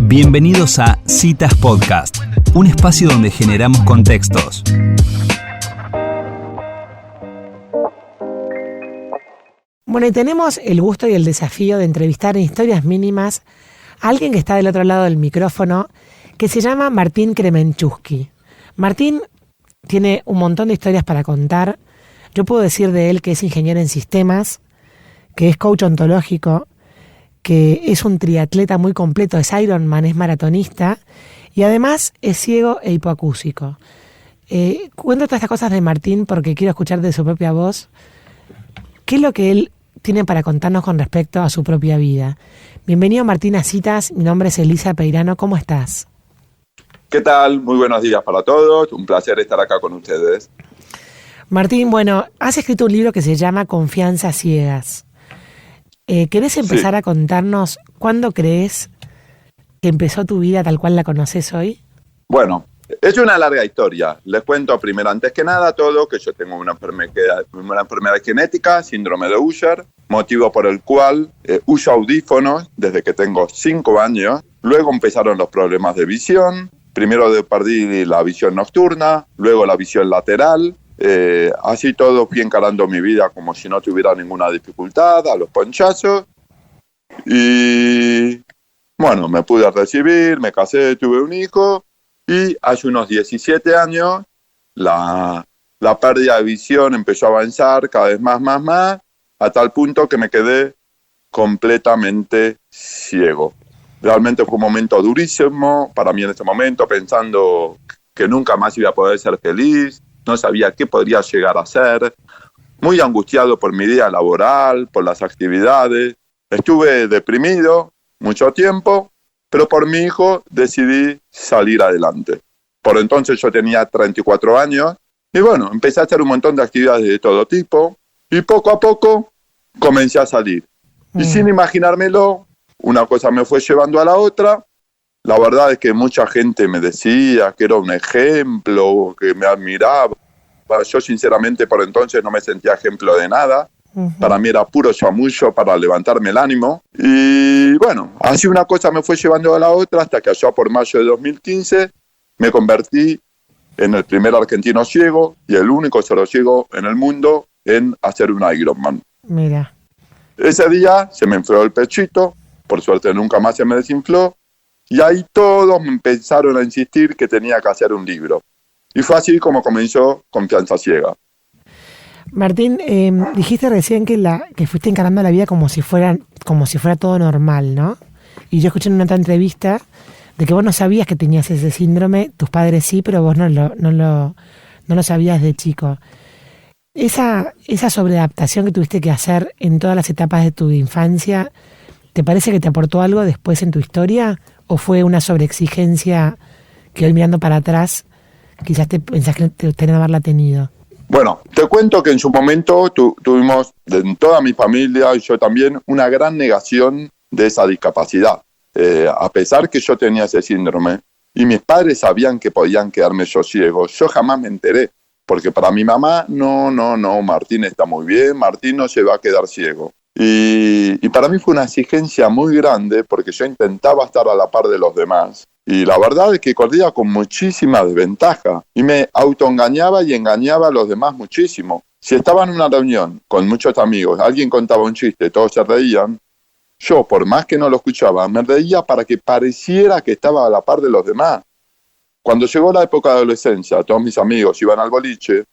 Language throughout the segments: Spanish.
Bienvenidos a Citas Podcast, un espacio donde generamos contextos. Bueno, y tenemos el gusto y el desafío de entrevistar en Historias Mínimas a alguien que está del otro lado del micrófono, que se llama Martín Kremenchuski. Martín tiene un montón de historias para contar. Yo puedo decir de él que es ingeniero en sistemas, que es coach ontológico, que es un triatleta muy completo, es Ironman, es maratonista y además es ciego e hipoacúsico. Cuento todas estas cosas de Martín porque quiero escuchar de su propia voz qué es lo que él tiene para contarnos con respecto a su propia vida. Bienvenido, Martín, a Citas. Mi nombre es Elisa Peirano. ¿Cómo estás? ¿Qué tal? Muy buenos días para todos. Un placer estar acá con ustedes. Martín, bueno, has escrito un libro que se llama Confianzas Ciegas. ¿Querés empezar a contarnos cuándo crees que empezó tu vida tal cual la conoces hoy? Bueno, es una larga historia. Les cuento primero, antes que nada, todo, que yo tengo una enfermedad genética, síndrome de Usher, motivo por el cual uso audífonos desde que tengo 5 años. Luego empezaron los problemas de visión. Primero perdí la visión nocturna, luego la visión lateral. Así todo fui encarando mi vida como si no tuviera ninguna dificultad, a los ponchazos. Y bueno, me pude recibir, me casé, tuve un hijo. Y hace unos 17 años la pérdida de visión empezó a avanzar cada vez más, a tal punto que me quedé completamente ciego. Realmente fue un momento durísimo para mí en ese momento, pensando que nunca más iba a poder ser feliz. No sabía qué podría llegar a ser, muy angustiado por mi vida laboral, por las actividades. Estuve deprimido mucho tiempo, pero por mi hijo decidí salir adelante. Por entonces yo tenía 34 años y bueno, empecé a hacer un montón de actividades de todo tipo y poco a poco comencé a salir. Y sin imaginármelo, una cosa me fue llevando a la otra. La verdad es que mucha gente me decía que era un ejemplo, que me admiraba. Yo sinceramente por entonces no me sentía ejemplo de nada. Para mí era puro chamullo para levantarme el ánimo. Y bueno, así una cosa me fue llevando a la otra hasta que allá por mayo de 2015 me convertí en el primer argentino ciego y el único solo ciego en el mundo en hacer un Ironman. Mira. Ese día se me infló el pechito, por suerte nunca más se me desinfló. Y ahí todos me empezaron a insistir que tenía que hacer un libro. Y fue así como comenzó Confianza Ciega. Martín, dijiste recién que fuiste encarando la vida como si fuera todo normal, ¿no? Y yo escuché en una otra entrevista de que vos no sabías que tenías ese síndrome, tus padres sí, pero vos no lo sabías de chico. Esa sobreadaptación que tuviste que hacer en todas las etapas de tu infancia, ¿te parece que te aportó algo después en tu historia? ¿O fue una sobreexigencia que hoy mirando para atrás quizás te pensás que tenés que haberla tenido? Bueno, te cuento que en su momento tuvimos, en toda mi familia y yo también, una gran negación de esa discapacidad. A pesar que yo tenía ese síndrome y mis padres sabían que podían quedarme yo ciego, yo jamás me enteré. Porque para mi mamá, no, Martín está muy bien, Martín no se va a quedar ciego. Y para mí fue una exigencia muy grande porque yo intentaba estar a la par de los demás. Y la verdad es que corría con muchísima desventaja y me autoengañaba y engañaba a los demás muchísimo. Si estaba en una reunión con muchos amigos, alguien contaba un chiste, todos se reían, yo por más que no lo escuchaba, me reía para que pareciera que estaba a la par de los demás. Cuando llegó la época de adolescencia, todos mis amigos iban al boliche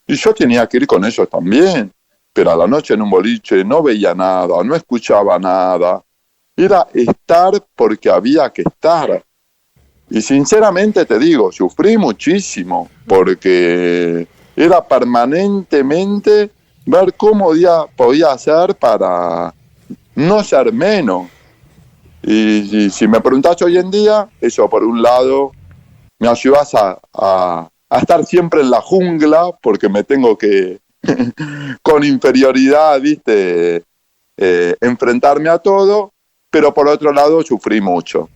y yo tenía que ir con ellos también. Pero a la noche en un boliche no veía nada, no escuchaba nada. Era estar porque había que estar. Y sinceramente te digo, sufrí muchísimo porque era permanentemente ver cómo podía hacer para no ser menos. Y si me preguntás hoy en día, eso por un lado me ayudas a estar siempre en la jungla porque me tengo que con inferioridad, ¿viste? Enfrentarme a todo, pero por otro lado sufrí mucho.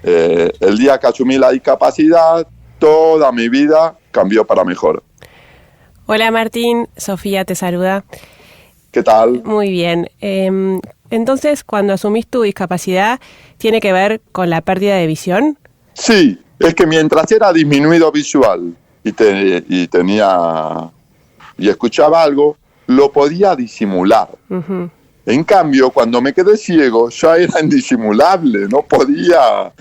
El día que asumí la discapacidad, toda mi vida cambió para mejor. Hola Martín, Sofía te saluda. ¿Qué tal? Muy bien. Entonces, cuando asumís tu discapacidad, ¿tiene que ver con la pérdida de visión? Sí, es que mientras era disminuido visual y escuchaba algo, lo podía disimular. Uh-huh. En cambio, cuando me quedé ciego, ya era indisimulable, no podía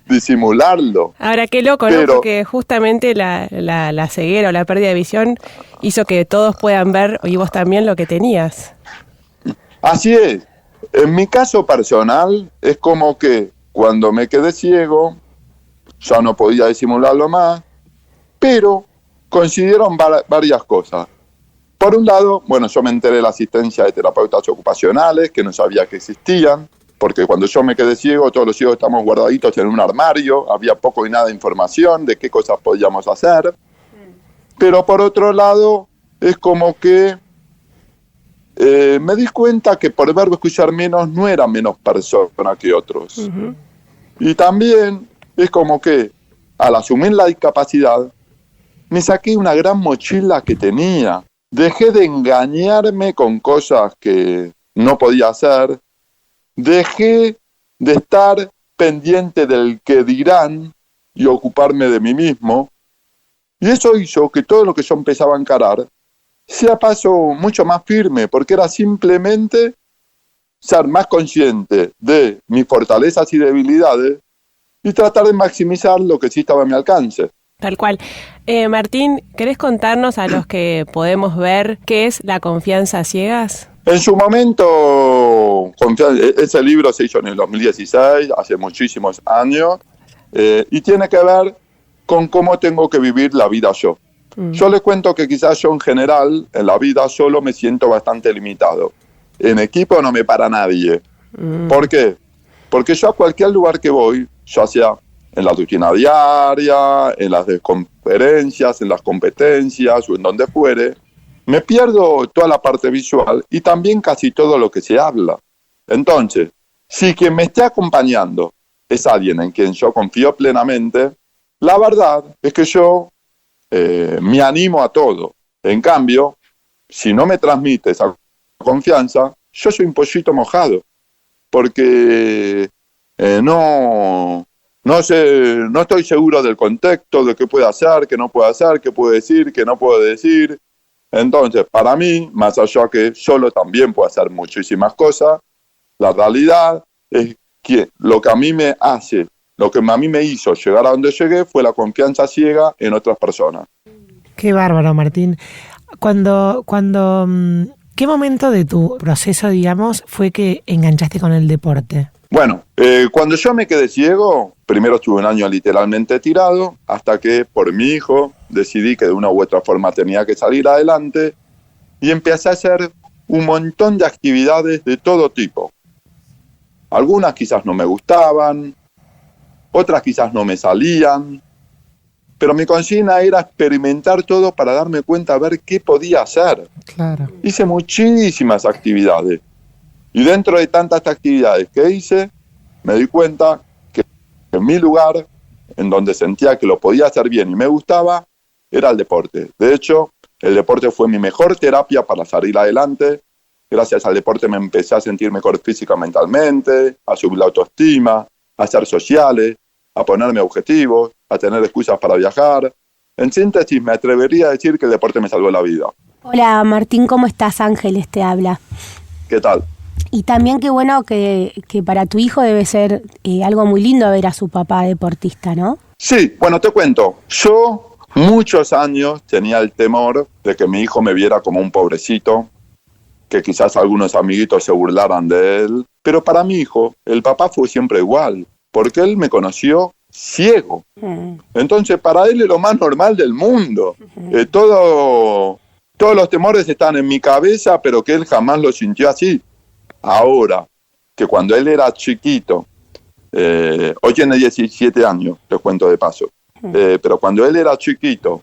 disimularlo. Ahora, qué loco, ¿no? Porque justamente la ceguera o la pérdida de visión hizo que todos puedan ver, y vos también, lo que tenías. Así es. En mi caso personal, es como que cuando me quedé ciego, ya no podía disimularlo más, pero coincidieron varias cosas. Por un lado, bueno, yo me enteré de la asistencia de terapeutas ocupacionales, que no sabía que existían, porque cuando yo me quedé ciego, todos los ciegos estamos guardaditos en un armario, había poco y nada de información de qué cosas podíamos hacer. Pero por otro lado, es como que me di cuenta que por verbo escuchar menos no era menos persona que otros. Uh-huh. Y también es como que al asumir la discapacidad, me saqué una gran mochila que tenía. Dejé de engañarme con cosas que no podía hacer. Dejé de estar pendiente del que dirán y ocuparme de mí mismo. Y eso hizo que todo lo que yo empezaba a encarar sea paso mucho más firme, porque era simplemente ser más consciente de mis fortalezas y debilidades y tratar de maximizar lo que sí estaba a mi alcance. Tal cual. Martín, ¿querés contarnos a los que podemos ver qué es la confianza a ciegas? En su momento, ese libro se hizo en el 2016, hace muchísimos años, y tiene que ver con cómo tengo que vivir la vida yo. Yo les cuento que quizás yo en general, en la vida solo me siento bastante limitado. En equipo no me para nadie. ¿Por qué? Porque yo a cualquier lugar que voy, ya sea en la rutina diaria, en las conferencias, en las competencias o en donde fuere, me pierdo toda la parte visual y también casi todo lo que se habla. Entonces, si quien me esté acompañando es alguien en quien yo confío plenamente, la verdad es que yo me animo a todo. En cambio, si no me transmite esa confianza, yo soy un pollito mojado, porque no estoy seguro del contexto, de qué puede hacer, qué no puede hacer, qué puede decir, qué no puede decir. Entonces, para mí, más allá que solo también puedo hacer muchísimas cosas, la realidad es que lo que a mí me hizo llegar a donde llegué fue la confianza ciega en otras personas. Qué bárbaro, Martín. ¿Qué momento de tu proceso, digamos, fue que enganchaste con el deporte? Bueno, cuando yo me quedé ciego, primero estuve un año literalmente tirado, hasta que por mi hijo decidí que de una u otra forma tenía que salir adelante y empecé a hacer un montón de actividades de todo tipo. Algunas quizás no me gustaban, otras quizás no me salían, pero mi consigna era experimentar todo para darme cuenta, a ver qué podía hacer. Claro. Hice muchísimas actividades. Y dentro de tantas actividades que hice, me di cuenta que en mi lugar, en donde sentía que lo podía hacer bien y me gustaba, era el deporte. De hecho, el deporte fue mi mejor terapia para salir adelante. Gracias al deporte me empecé a sentir mejor física, mentalmente, a subir la autoestima, a ser sociales, a ponerme objetivos, a tener excusas para viajar. En síntesis, me atrevería a decir que el deporte me salvó la vida. Hola Martín, ¿cómo estás? Ángeles te habla. ¿Qué tal? Y también qué bueno que para tu hijo debe ser algo muy lindo ver a su papá deportista, ¿no? Sí, bueno, te cuento. Yo muchos años tenía el temor de que mi hijo me viera como un pobrecito, que quizás algunos amiguitos se burlaran de él. Pero para mi hijo, el papá fue siempre igual, porque él me conoció ciego. Entonces, para él es lo más normal del mundo. Todos los temores están en mi cabeza, pero que él jamás lo sintió así. Ahora, que cuando él era chiquito, hoy tiene 17 años, les cuento de paso, pero cuando él era chiquito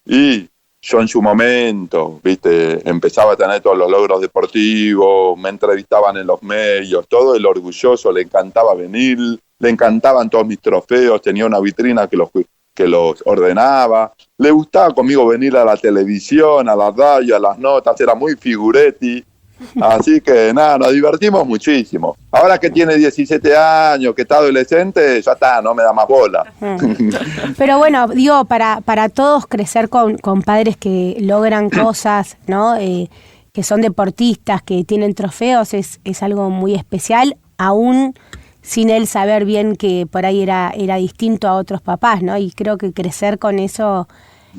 y yo en su momento, empezaba a tener todos los logros deportivos, me entrevistaban en los medios, todo el orgulloso, le encantaba venir, le encantaban todos mis trofeos, tenía una vitrina que los ordenaba, le gustaba conmigo venir a la televisión, a la radio, a las notas, era muy figuretti. Así que nada, nos divertimos muchísimo. Ahora que tiene 17 años, que está adolescente, ya está, no me da más bola. Pero bueno, digo, para todos crecer con padres que logran cosas, ¿no? Que son deportistas, que tienen trofeos, es algo muy especial, aún sin él saber bien que por ahí era distinto a otros papás, ¿no? Y creo que crecer con eso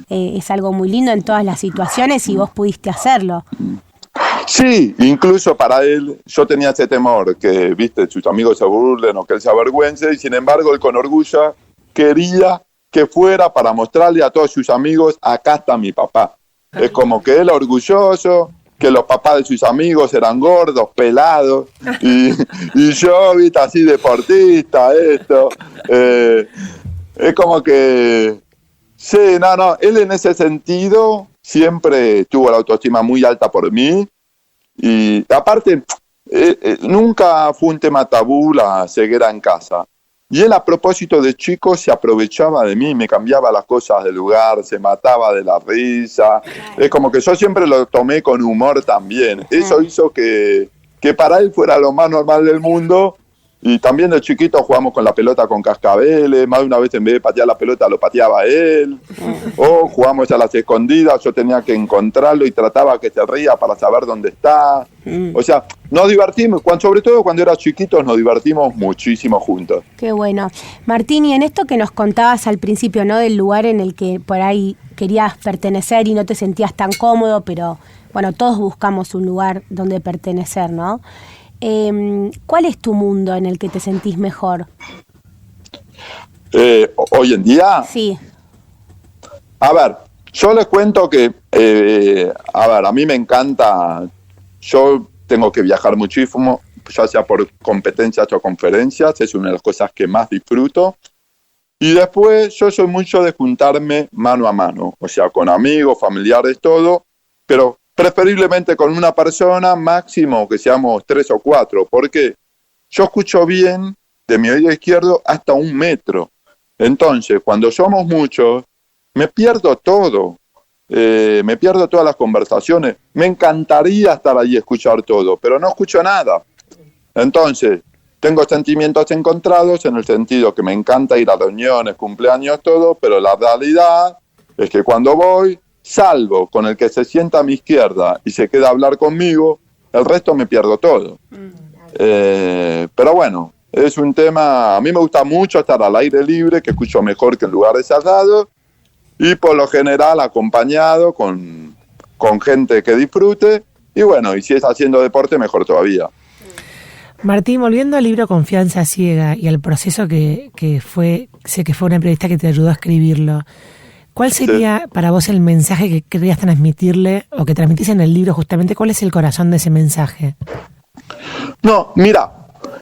es algo muy lindo en todas las situaciones y vos pudiste hacerlo. Sí, incluso para él, yo tenía ese temor, que, viste, sus amigos se burlen o que él se avergüence, y sin embargo él con orgullo quería que fuera para mostrarle a todos sus amigos, acá está mi papá. Es como que él orgulloso, que los papás de sus amigos eran gordos, pelados, y yo, viste, así deportista, esto. Es como que, sí, no, él en ese sentido siempre tuvo la autoestima muy alta por mí, y aparte, nunca fue un tema tabú la ceguera en casa. Y él, a propósito de chico, se aprovechaba de mí, me cambiaba las cosas del lugar, se mataba de la risa. Es como que yo siempre lo tomé con humor también. Eso hizo que para él fuera lo más normal del mundo. Y también de chiquito jugamos con la pelota con cascabeles. Más de una vez, en vez de patear la pelota, lo pateaba él. O jugamos a las escondidas, yo tenía que encontrarlo y trataba que se ría para saber dónde está. O sea, nos divertimos, sobre todo cuando eras chiquitos, nos divertimos muchísimo juntos. Qué bueno. Martín, y en esto que nos contabas al principio, ¿no? Del lugar en el que por ahí querías pertenecer y no te sentías tan cómodo, pero bueno, todos buscamos un lugar donde pertenecer, ¿no? ¿Cuál es tu mundo en el que te sentís mejor? Hoy en día. Sí. A ver, yo les cuento que, a mí me encanta, yo tengo que viajar muchísimo, ya sea por competencias o conferencias, es una de las cosas que más disfruto. Y después yo soy mucho de juntarme mano a mano, o sea, con amigos, familiares, todo, pero preferiblemente con una persona, máximo que seamos 3 o 4, porque yo escucho bien de mi oído izquierdo hasta 1 metro. Entonces, cuando somos muchos, me pierdo todo, me pierdo todas las conversaciones. Me encantaría estar ahí y escuchar todo, pero no escucho nada. Entonces, tengo sentimientos encontrados en el sentido que me encanta ir a reuniones, cumpleaños, todo, pero la realidad es que cuando voy, salvo con el que se sienta a mi izquierda y se queda a hablar conmigo, el resto me pierdo todo. Pero bueno, es un tema, a mí me gusta mucho estar al aire libre, que escucho mejor que en lugares cerrados, y por lo general acompañado con gente que disfrute, y bueno, y si es haciendo deporte, mejor todavía. Martín, volviendo al libro Confianza Ciega y al proceso que fue, sé que fue una periodista que te ayudó a escribirlo, ¿cuál sería para vos el mensaje que querías transmitirle o que transmitís en el libro justamente? ¿Cuál es el corazón de ese mensaje? No, mira,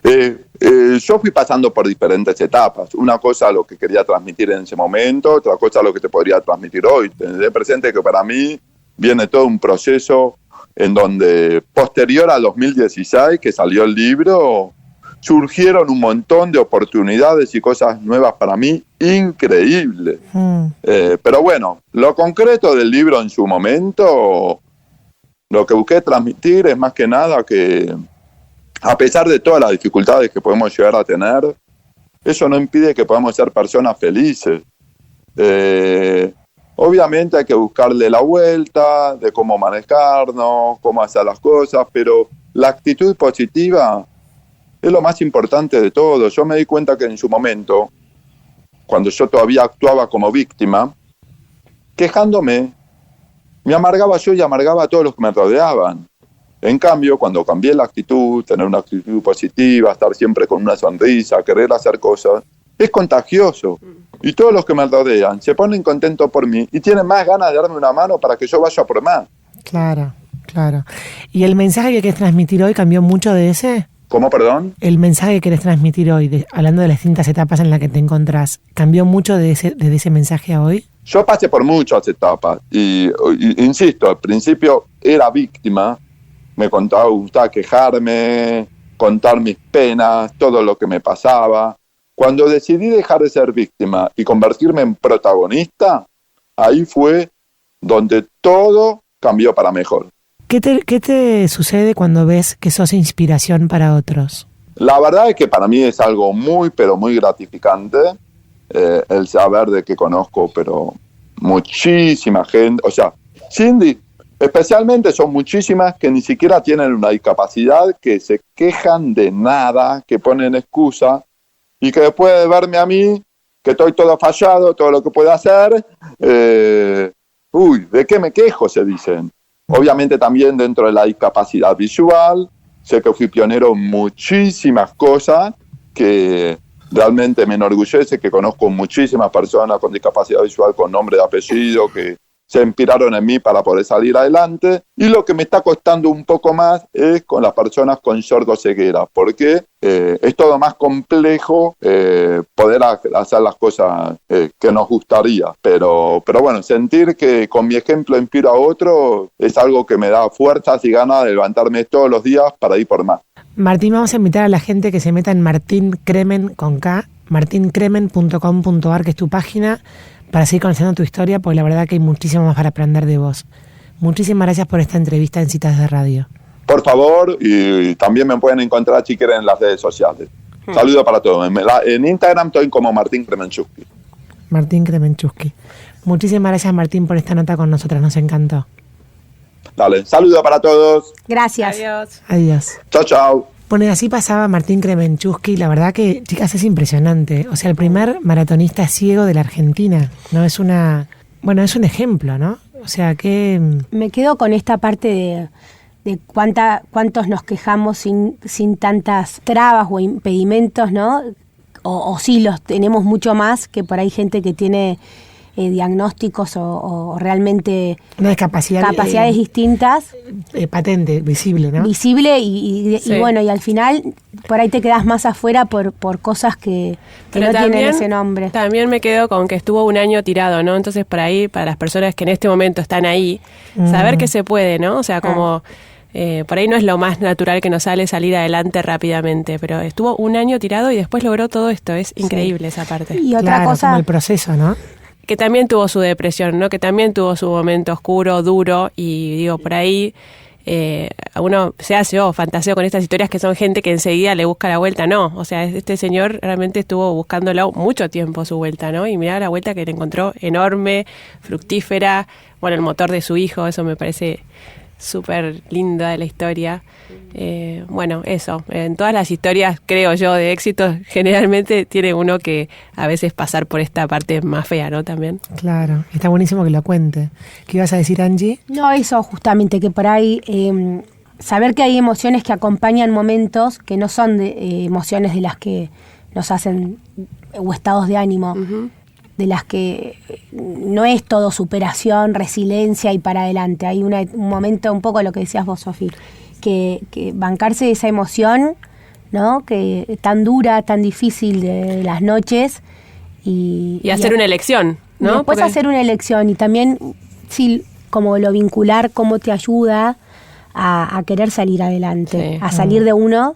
yo fui pasando por diferentes etapas. Una cosa lo que quería transmitir en ese momento, otra cosa lo que te podría transmitir hoy. Tener presente que para mí viene todo un proceso en donde posterior a 2016, que salió el libro, surgieron un montón de oportunidades y cosas nuevas para mí, increíbles. Pero bueno, lo concreto del libro en su momento, lo que busqué transmitir es más que nada que, a pesar de todas las dificultades que podemos llegar a tener, eso no impide que podamos ser personas felices. Obviamente hay que buscarle la vuelta de cómo manejarnos, cómo hacer las cosas, pero la actitud positiva es lo más importante de todo. Yo me di cuenta que en su momento, cuando yo todavía actuaba como víctima, quejándome, me amargaba yo y amargaba a todos los que me rodeaban. En cambio, cuando cambié la actitud, tener una actitud positiva, estar siempre con una sonrisa, querer hacer cosas, es contagioso. Y todos los que me rodean se ponen contentos por mí y tienen más ganas de darme una mano para que yo vaya por más. Claro, claro. ¿Y el mensaje que querés transmitir hoy cambió mucho de ese? ¿Cómo, perdón? El mensaje que querés transmitir hoy, hablando de las distintas etapas en las que te encontrás, ¿cambió mucho desde ese mensaje a hoy? Yo pasé por muchas etapas y insisto, al principio era víctima, me gustaba quejarme, contar mis penas, todo lo que me pasaba. Cuando decidí dejar de ser víctima y convertirme en protagonista, ahí fue donde todo cambió para mejor. ¿Qué te sucede cuando ves que sos inspiración para otros? La verdad es que para mí es algo muy, pero muy gratificante el saber de que conozco, pero muchísima gente, o sea, Cindy, especialmente son muchísimas que ni siquiera tienen una discapacidad, que se quejan de nada, que ponen excusa, y que después de verme a mí, que estoy todo fallado, todo lo que puedo hacer, ¿de qué me quejo?, se dicen. Obviamente también dentro de la discapacidad visual, sé que fui pionero en muchísimas cosas que realmente me enorgullece, que conozco muchísimas personas con discapacidad visual con nombre y apellido que se inspiraron en mí para poder salir adelante. Y lo que me está costando un poco más es con las personas con sordoceguera, porque es todo más complejo poder hacer las cosas que nos gustaría. Pero bueno, sentir que con mi ejemplo inspiro a otro es algo que me da fuerzas y ganas de levantarme todos los días para ir por más. Martín, vamos a invitar a la gente que se meta en Martín Kremen con K, martincremen.com.ar, que es tu página, para seguir conociendo tu historia, porque la verdad que hay muchísimo más para aprender de vos. Muchísimas gracias por esta entrevista en Citas de Radio. Por favor, y también me pueden encontrar si quieren en las redes sociales. Saludos para todos. En Instagram estoy como Martín Kremenchusky. Martín Kremenchusky. Muchísimas gracias, Martín, por esta nota con nosotras. Nos encantó. Dale, saludos para todos. Gracias. Adiós. Adiós. Chao, chao. Bueno, y así pasaba Martín Kremenchusky. La verdad que, chicas, es impresionante. O sea, el primer maratonista ciego de la Argentina, ¿no? Es un ejemplo, ¿no? O sea, que... Me quedo con esta parte de cuántos nos quejamos sin tantas trabas o impedimentos, ¿no? O sí los tenemos mucho más, que por ahí gente que tiene diagnósticos o realmente una discapacidad, capacidades distintas. Patente, visible, ¿no? Visible y bueno, y al final por ahí te quedas más afuera por cosas que no tienen ese nombre. También me quedo con que estuvo un año tirado, ¿no? Entonces por ahí, para las personas que en este momento están ahí, saber que se puede, ¿no? O sea, como... por ahí no es lo más natural que nos sale salir adelante rápidamente, pero estuvo un año tirado y después logró todo esto. Es increíble esa parte. Y otra cosa, como el proceso, ¿no? Que también tuvo su depresión, ¿no? Que también tuvo su momento oscuro, duro, y digo, por ahí uno se hace fantaseo con estas historias que son gente que enseguida le busca la vuelta. No, o sea, este señor realmente estuvo buscándolo mucho tiempo su vuelta, ¿no? Y mirá la vuelta que le encontró, enorme, fructífera, bueno, el motor de su hijo, eso me parece súper linda de la historia. Bueno, eso, en todas las historias, creo yo, de éxito, generalmente tiene uno que a veces pasar por esta parte más fea, ¿no? También. Claro, está buenísimo que lo cuente. ¿Qué ibas a decir, Angie? No, eso justamente, que por ahí saber que hay emociones que acompañan momentos que no son de emociones de las que nos hacen, o estados de ánimo, de las que no es todo superación, resiliencia y para adelante. Hay un momento, un poco lo que decías vos, Sofía, que bancarse esa emoción, ¿no? Que tan dura, tan difícil de las noches. Y hacer una elección, ¿no? Después hacer una elección y también, sí, como lo vincular, cómo te ayuda a querer salir adelante, sí, a salir de uno.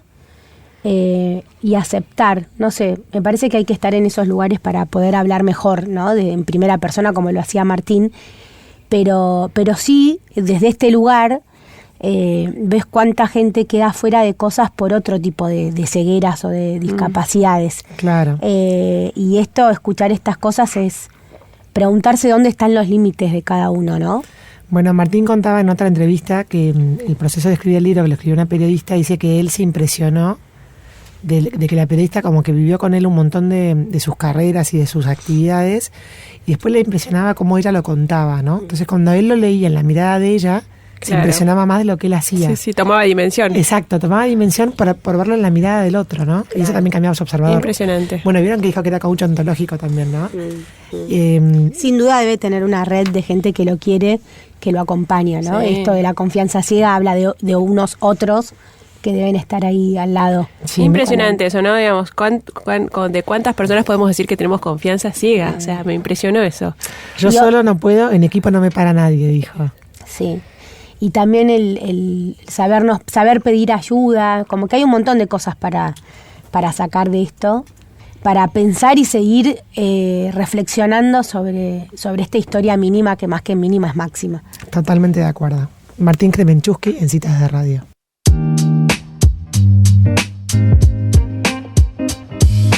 Y aceptar, no sé, me parece que hay que estar en esos lugares para poder hablar mejor, ¿no? En primera persona, como lo hacía Martín, pero sí, desde este lugar ves cuánta gente queda fuera de cosas por otro tipo de cegueras o de discapacidades. Claro. Y escuchar estas cosas es preguntarse dónde están los límites de cada uno, ¿no? Bueno, Martín contaba en otra entrevista que el proceso de escribir el libro, que lo escribió una periodista, dice que él se impresionó de que la periodista como que vivió con él un montón de sus carreras y de sus actividades, y después le impresionaba cómo ella lo contaba, ¿no? Entonces cuando él lo leía en la mirada de ella, se impresionaba más de lo que él hacía. Sí, tomaba dimensión. Exacto, tomaba dimensión por verlo en la mirada del otro, ¿no? Y eso también cambiaba su observador. Impresionante. Bueno, vieron que dijo que era coach ontológico también, ¿no? Sin duda debe tener una red de gente que lo quiere, que lo acompaña, ¿no? Sí. Esto de la confianza ciega habla de unos otros que deben estar ahí al lado. Sí, impresionante eso, ¿no? Digamos, ¿de cuántas personas podemos decir que tenemos confianza ciega? O sea, me impresionó eso. Yo solo no puedo, en equipo no me para nadie, dijo. Sí. Y también el saber pedir ayuda, como que hay un montón de cosas para sacar de esto, para pensar y seguir reflexionando sobre esta historia mínima, que más que mínima es máxima. Totalmente de acuerdo. Martín Kremenchuski en Citas de Radio.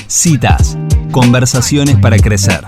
Citas, conversaciones para crecer.